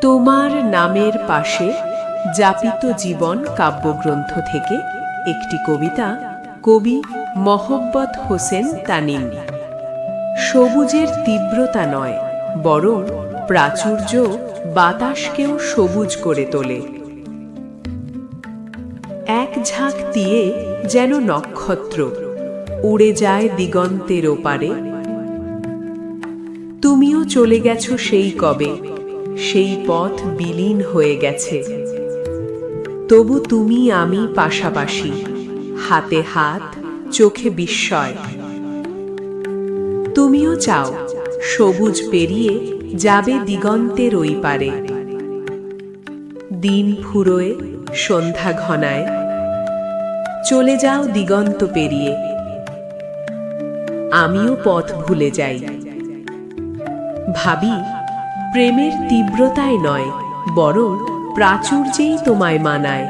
তোমার নামের পাশে যাপিত জীবন কাব্যগ্রন্থ থেকে একটি কবিতা, কবি মহব্বত হোসেন তানিম। সবুজের তীব্রতা নয়, বরং প্রাচুর্য বাতাসকেও সবুজ করে তোলে। এক ঝাঁক তীয়ে যেন নক্ষত্র উড়ে যায় দিগন্তের ওপারে। তুমিও চলে গেছো সেই কবে, সেই পথ বিলীন হয়ে গেছে। তবু তুমি আমি পাশাপাশি, হাতে হাত, চোখে বিস্ময়। তুমিও চাও সবুজ পেরিয়ে যাবে দিগন্তের ওই পারে। দিন ফুরোয়, সন্ধ্যা ঘনায়, চলে যাও দিগন্ত পেরিয়ে। আমিও পথ ভুলে যাই, ভাবি প্রেমের তীব্রতায় নয়, বরং প্রাচুর্যেই তোমায় মানায়।